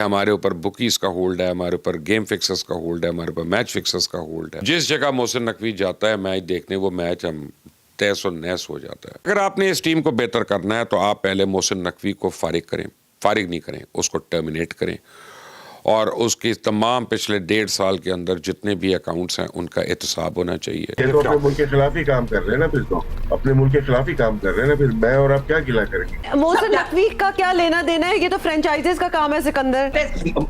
हमारे ऊपर बुकीज का होल्ड है, हमारे ऊपर गेम फिक्सर्स का होल्ड है, हमारे ऊपर मैच फिक्सर्स का होल्ड है। जिस जगह मोहसिन नकवी जाता है मैच देखने, वो मैच हम तहस और नहस हो जाता है। अगर आपने इस टीम को बेहतर करना है तो आप पहले मोहसिन नकवी को फारिग करें, फारिग नहीं करें, उसको टर्मिनेट करें और उसके तमाम पिछले 1.5 साल के अंदर जितने भी अकाउंट्स हैं उनका एहतसाब होना चाहिए। ये तो अपने मुल्क के खिलाफ ही काम कर रहे हैं ना, फिर तो अपने मुल्क के खिलाफ ही काम कर रहे हैं ना, फिर मैं और आप क्या गिला करेंगे। मोहसिन नकवी का क्या लेना देना है, ये तो फ्रेंचाइजीज का काम है सिकंदर।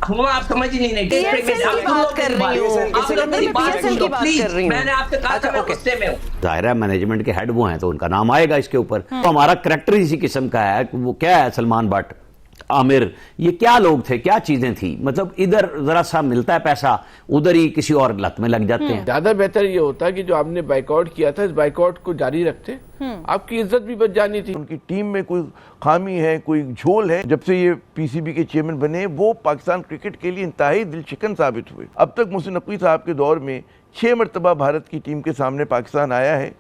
हम आप समझ ही नहीं की बात कर रही हूँ, PSL की बात कर रही हूँ। मैंने आपसे कहा था मैं गुस्से में हूँ। जाहिर है मैनेजमेंट के हेड वो हैं तो उनका नाम आएगा इसके ऊपर। तो हमारा करैक्टर इसी किस्म का है। वो क्या है, सलमान भट्ट, आमिर, ये क्या लोग थे, क्या चीजें थी। मतलब इधर जरा सा मिलता है पैसा, उधर ही किसी और लत में लग जाते हैं। ज्यादा बेहतर ये होता है कि जो आपने बाइकआउट किया था, इस बाइकआउट को जारी रखते, आपकी इज्जत भी बच जानी थी। उनकी टीम में कोई खामी है, कोई झोल है। जब से ये पीसीबी के चेयरमैन बने, वो पाकिस्तान क्रिकेट के लिए इंतहाई दिलशिकन साबित हुए। अब तक मोहसिन नकवी साहब के दौर में 6 मरतबा भारत की टीम के सामने पाकिस्तान आया है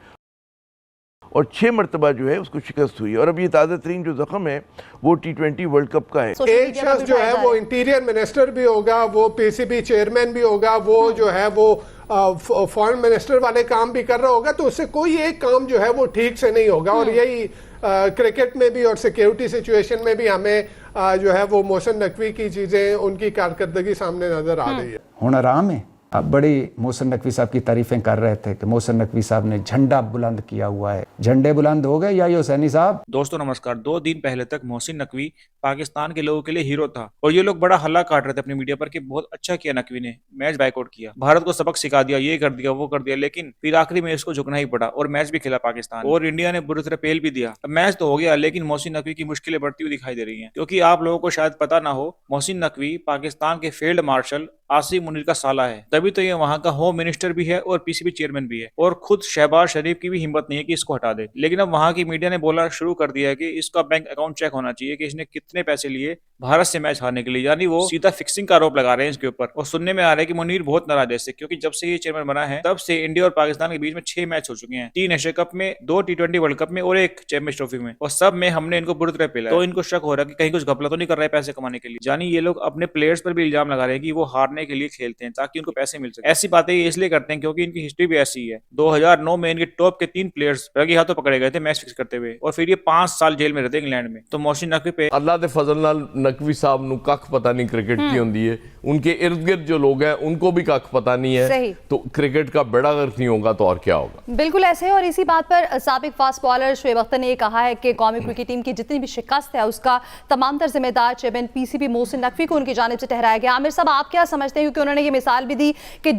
और 6 मरतबा जो है उसको शिकस्त हुई। और अब ये ताज़ा तरीन जो जख्म है वो T20 वर्ल्ड कप का है। एक शख्स जो है वो इंटीरियर मिनिस्टर भी होगा, वो पीसीबी चेयरमैन भी होगा, वो जो है वो फॉरेन मिनिस्टर वाले काम भी कर रहा होगा, तो उससे कोई एक काम जो है वो ठीक से नहीं होगा। और यही क्रिकेट में भी और सिक्योरिटी सिचुएशन में भी हमें जो है वो मोहसिन नकवी की चीजें, उनकी कारकर्दगी सामने नजर आ रही है। होना आराम है। आप बड़ी मोहसिन नकवी साहब की तारीफें कर रहे थे कि मोहसिन नकवी साहब ने झंडा बुलंद किया हुआ है। झंडे बुलंद हो गए या ये हुसैनी साहब? दोस्तों नमस्कार। 2 दिन पहले तक मोहसिन नकवी पाकिस्तान के लोगों के लिए हीरो था और ये लोग बड़ा हल्ला काट रहे थे अपनी मीडिया पर कि बहुत अच्छा किया नकवी ने, मैच बाइकआउट किया, भारत को सबक सिखा दिया, ये कर दिया, वो कर दिया। लेकिन फिर आखिरी में इसको झुकना ही पड़ा और मैच भी खेला पाकिस्तान और इंडिया ने बुरी तरह पेल भी दिया। मैच तो हो गया लेकिन मोहसिन नकवी की मुश्किलें बढ़ती हुई दिखाई दे रही है। क्योंकि आप लोगों को शायद पता ना हो, मोहसिन नकवी पाकिस्तान के फील्ड मार्शल आसिम मुनीर का साला है, तभी तो ये वहां का होम मिनिस्टर भी है और पीसीबी चेयरमैन भी है। और खुद शहबाज शरीफ की भी हिम्मत नहीं है कि इसको हटा दे। लेकिन अब वहां की मीडिया ने बोलना शुरू कर दिया है कि इसका बैंक अकाउंट चेक होना चाहिए कि इसने कितने पैसे लिए भारत से मैच हारने के लिए। यानी वो सीधा फिक्सिंग का आरोप लगा रहे हैं इसके ऊपर। और सुनने में आ रहा है कि मुनीर बहुत नाराज है इससे, क्योंकि जब से ये चेयरमैन बना है तब से इंडिया और पाकिस्तान के बीच में 6 मैच हो चुके हैं, 3 एशिया कप में, 2 T20 वर्ल्ड कप में और 1 चैंपियंस ट्रॉफी में, और सब में हमने इनको बुरी तरह पेला। तो इनको शक हो रहा है कि कहीं कुछ घपला तो नहीं कर रहा है पैसे कमाने के लिए। यानी ये लोग अपने प्लेयर्स पर भी इल्जाम लगा रहे हैं कि वो हारने के लिए खेलते हैं ताकि उनको पैसे मिल सके। ऐसी बातें ये इसलिए करते हैं क्योंकि इनकी हिस्ट्री भी ऐसी है। 2009 में इनके टॉप के 3 प्लेयर्स रंगे हाथों पकड़े गए थे मैच फिक्स करते हुए और फिर ये 5 साल जेल में रहते इंग्लैंड में। तो मोहसिन नकवी पे अल्लाह दे फजल नाल नकवी साहब नु कख पता नहीं क्रिकेट की होंदी है। उनके इर्द गिर्द जो लोग हैं उनको भी कख पता नहीं है। तो क्रिकेट का बेड़ा गर्क नहीं होगा तो और क्या होगा। बिल्कुल ऐसे है। और इसी बात पर साबिक फास्ट बॉलर शोएब अख्तर ने कहा है कि कौमी क्रिकेट टीम की जितनी भी शिकस्त है उसका तमाम तर जिम्मेदार चेयरमैन पीसीबी मोहसिन नकवी को उनकी जानिब से ठहराया गया। आमिर साहब, आप क्या समझते हैं, क्योंकि उन्होंने ये मिसाल भी दी कि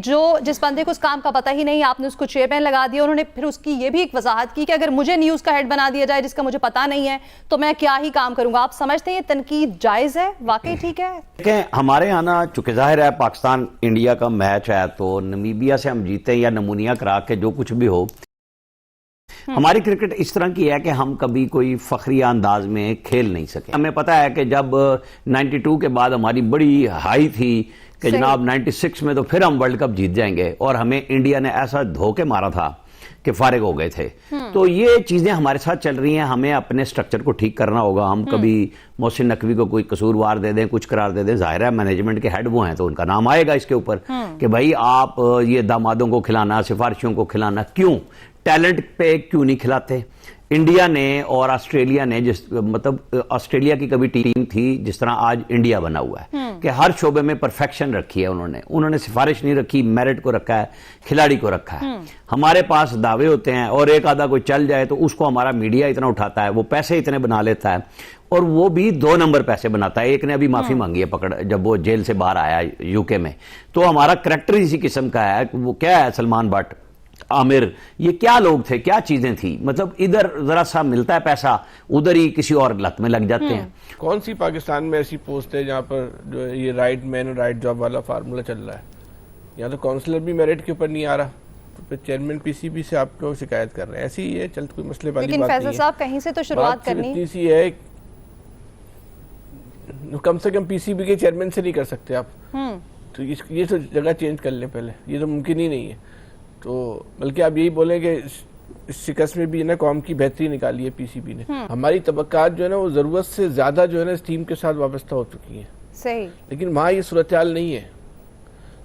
जिस बंदे को उस काम का पता ही नहीं, आपने उसको चेयरमैन लगा दिया। उन्होंने फिर उसकी ये भी एक वजाहत की कि अगर मुझे न्यूज का हेड बना दिया जाए जिसका मुझे पता नहीं है तो मैं क्या ही काम करूंगा। आप समझते हैं ये तनकीद जायज है, वाकई ठीक है? हमारे यहाँ ना चूंकि जाहिर है पाकिस्तान इंडिया का मैच है तो नमीबिया से हम जीते या नमूनिया करा के जो कुछ भी हो, हमारी क्रिकेट इस तरह की है कि हम कभी कोई फखरिया अंदाज में खेल नहीं सके। हमें पता है कि जब 92 के बाद हमारी बड़ी हाई थी कि जनाब 96 में तो फिर हम वर्ल्ड कप जीत जाएंगे, और हमें इंडिया ने ऐसा धोखे मारा था कि फारिग हो गए थे। तो ये चीजें हमारे साथ चल रही हैं, हमें अपने स्ट्रक्चर को ठीक करना होगा। हम कभी मोहसिन नकवी को कोई कसूरवार दे दें, कुछ करार दे दें, जाहिर है मैनेजमेंट के हेड वो हैं तो उनका नाम आएगा इसके ऊपर कि भाई आप ये दामादों को खिलाना, सिफारिशों को खिलाना, क्यों टैलेंट पे क्यों नहीं खिलाते। इंडिया ने और ऑस्ट्रेलिया ने मतलब ऑस्ट्रेलिया की कभी टीम थी जिस तरह आज इंडिया बना हुआ है कि हर शोबे में परफेक्शन रखी है उन्होंने सिफारिश नहीं रखी, मेरिट को रखा है, खिलाड़ी को रखा है। हमारे पास दावे होते हैं और एक आधा कोई चल जाए तो उसको हमारा मीडिया इतना उठाता है, वो पैसे इतने बना लेता है और वो भी 2 नंबर पैसे बनाता है। एक ने अभी माफी मांगी है पकड़, जब वो जेल से बाहर आया यूके में। तो हमारा करैक्टर इसी किस्म का है। वो क्या है, सलमान भट्ट, आमिर, ये क्या लोग थे, क्या चीजें थी। मतलब इधर जरा सा मिलता है पैसा, उधर ही किसी और लत में लग जाते हैं। कौन सी पाकिस्तान में ऐसी पोस्ट है जहाँ पर जो ये राइट मैन राइट जॉब वाला फार्मूला चल रहा है? यहाँ तो काउंसलर भी मेरिट के ऊपर नहीं आ रहा, तो फिर चेयरमैन पीसीबी से आप लोग शिकायत कर रहे हैं। ऐसी ही है, चल कोई मसले वाली बात नहीं है। लेकिन फैसल साहब कहीं से तो शुरुआत करनी इतनी सी है, कम से कम पीसीबी के चेयरमैन से नहीं कर सकते आप। तो ये तो जगह चेंज कर लें पहले, ये तो मुमकिन ही नहीं है। तो बल्कि आप यही बोलें कि इस शिकस्त में भी ना कौम की बेहतरी निकाली है पीसीबी ने। हमारी तबक्कात जो है ना वो जरूरत से ज्यादा जो है ना इस टीम के साथ वाबस्ता हो चुकी है। सही। लेकिन वहाँ ये सूरत हाल नहीं है।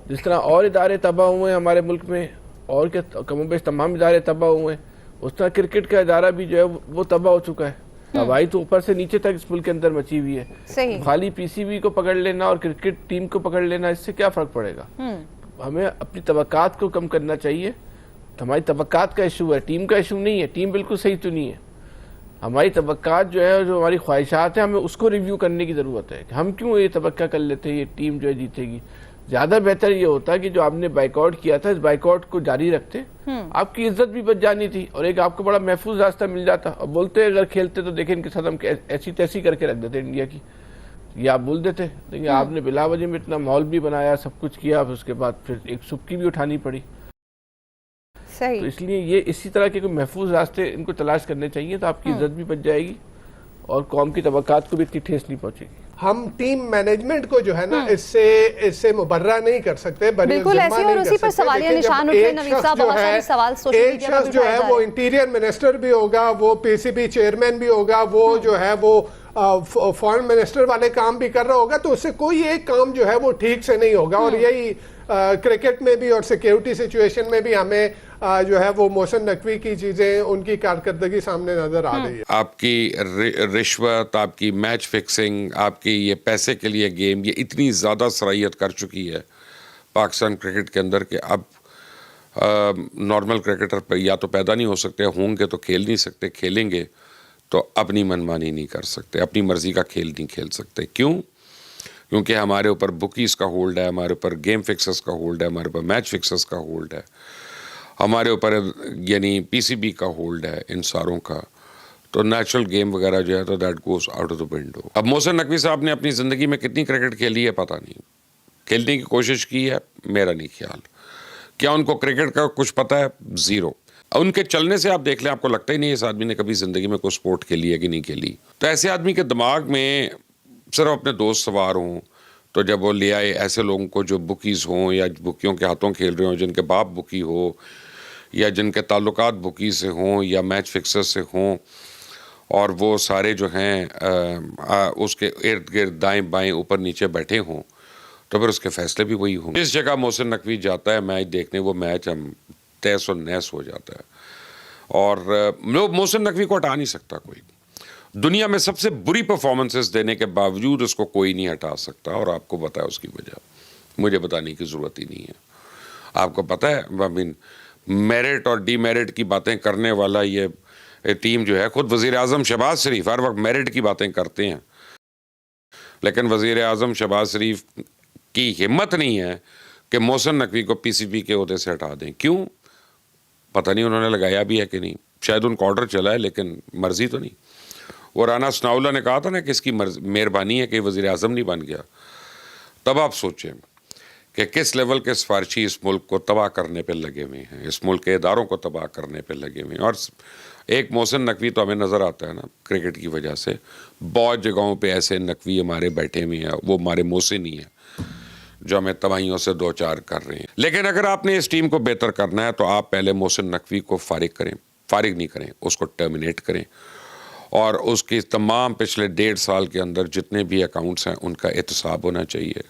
जिस तरह और इदारे तबाह हुए हैं हमारे मुल्क में, और के कमोबेश तमाम इदारे तबाह हुए हैं, उस तरह क्रिकेट का इदारा भी जो है वो तबाह हो चुका है। तबाही तो ऊपर से नीचे तक इस मुल्क के अंदर मची हुई है। सही। खाली पीसीबी को पकड़ लेना और क्रिकेट टीम को पकड़ लेना, इससे क्या फ़र्क पड़ेगा? हमें अपनी तवक्कात को कम करना चाहिए। हमारी तवक्कात का इशू है, टीम का इशू नहीं है। टीम बिल्कुल सही चुनी है। हमारी तवक्कात जो है, जो हमारी ख्वाहिशात हैं, हमें उसको रिव्यू करने की ज़रूरत है कि हम क्यों ये तवक्का कर लेते हैं ये टीम जो है जीतेगी। ज़्यादा बेहतर ये होता कि जो आपने बाइकआउट किया था, इस बाइकआउट को जारी रखते, आपकी इज्जत भी बच जानी थी और एक आपको बड़ा महफूज रास्ता मिल जाता। और बोलते अगर खेलते तो देखें इनके साथ हम ऐसी तैसी करके रख देते इंडिया की, ये आप बोल देते। लेकिन आपने बिला वजह में इतना माहौल भी बनाया, सब कुछ किया, उसके बाद फिर एक सुक्की भी उठानी पड़ी। सही। तो इसलिए ये इसी तरह के कोई महफूज रास्ते इनको तलाश करने चाहिए, तो आपकी इज्जत भी बच जाएगी और कौम की तवक्कात को भी इतनी ठेस नहीं पहुंचेगी। हम टीम मैनेजमेंट को जो है ना इससे मुबर्रा नहीं कर सकते, बिल्कुल ऐसे, और उसी पर सवालिया निशान उठे। नवीद साहब, बहुत सारे सवाल सोशल एक मीडिया पर शख्स जो है वो इंटीरियर मिनिस्टर भी होगा, वो पीसीबी चेयरमैन भी होगा, वो जो है वो फॉरेन मिनिस्टर वाले काम भी कर रहा होगा, तो उससे कोई एक काम जो है वो ठीक से नहीं होगा। और यही क्रिकेट में भी और सिक्योरिटी सिचुएशन में भी हमें जो है वो मोहसिन नकवी की चीजें, उनकी कारकर्दगी सामने नजर आ रही है। आपकी रिश्वत, आपकी मैच फिक्सिंग, आपकी ये पैसे के लिए गेम, ये इतनी ज़्यादा सराहियत कर चुकी है पाकिस्तान क्रिकेट के अंदर कि अब नॉर्मल क्रिकेटर पर या तो पैदा नहीं हो सकते, होंगे तो खेल नहीं सकते, खेलेंगे तो अपनी मनमानी नहीं कर सकते, अपनी मर्जी का खेल नहीं खेल सकते। क्यों? क्योंकि हमारे ऊपर बुकीज़ का होल्ड है, हमारे ऊपर गेम फिक्सर्स का होल्ड है, हमारे ऊपर मैच फिक्सर्स का होल्ड है, हमारे ऊपर यानी पीसीबी का होल्ड है, इन सारों का। तो नेचुरल गेम वगैरह जो है तो that goes out of the window. अब मोहसिन नकवी साहब ने अपनी ज़िंदगी में कितनी क्रिकेट खेली है पता नहीं, खेलने की कोशिश की है मेरा नहीं ख्याल। क्या उनको क्रिकेट का कुछ पता है? ज़ीरो। उनके चलने से आप देख लें, आपको लगता ही नहीं इस आदमी ने कभी ज़िंदगी में कोई स्पोर्ट खेली है कि नहीं खेली। तो ऐसे आदमी के दिमाग में सिर्फ अपने दोस्त सवार हों, तो जब वो ले आए ऐसे लोगों को जो बुकीज़ हों या बुकियों के हाथों खेल रहे हों, जिनके बाप बुकी हो या जिनके ताल्लुकात बुकी से हों या मैच फिक्सर से हों, और वो सारे जो हैं उसके इर्द गिर्द दाएं बाएं ऊपर नीचे बैठे हों, तो फिर उसके फैसले भी वही हों। जिस जगह मोहसिन नकवी जाता है मैच देखने, वो मैच हम तहस और नहस हो जाता है। और मोहसिन नकवी को हटा नहीं सकता कोई। दुनिया में सबसे बुरी परफॉर्मेंसेस देने के बावजूद उसको कोई नहीं हटा सकता, और आपको पता है उसकी वजह, मुझे बताने की ज़रूरत ही नहीं है। आपको पता है, आई मीन मेरिट और डीमेरिट की बातें करने वाला ये टीम जो है, खुद वज़ीर आज़म शहबाज शरीफ हर वक्त मेरिट की बातें करते हैं, लेकिन वज़ीर आज़म शहबाज शरीफ की हिम्मत नहीं है कि मोहसिन नकवी को पीसीबी के ओहदे से हटा दें। क्यों? पता नहीं उन्होंने लगाया भी है कि नहीं, शायद उनका ऑर्डर चला है लेकिन मर्जी तो नहीं। वो राना सनाउल्लाह ने कहा था ना कि इसकी मेहरबानी है कि वज़ीर आज़म नहीं बन गया। तब आप सोचें कि किस लेवल के सिफारशी इस मुल्क को तबाह करने पे लगे हुए हैं, इस मुल्क के इदारों को तबाह करने पे लगे हुए हैं। और एक मोहसिन नकवी तो हमें नज़र आता है ना क्रिकेट की वजह से, बहुत जगहों पे ऐसे नकवी हमारे बैठे हुए हैं, वो हमारे मोहसिन ही हैं जो हमें तबाहियों से दो चार कर रहे हैं। लेकिन अगर आपने इस टीम को बेहतर करना है तो आप पहले मोहसिन नकवी को फारिग करें, फारिग नहीं करें, उसको टर्मिनेट करें, और उसकी तमाम पिछले 1.5 साल के अंदर जितने भी अकाउंट्स हैं उनका एहतसाब होना चाहिए।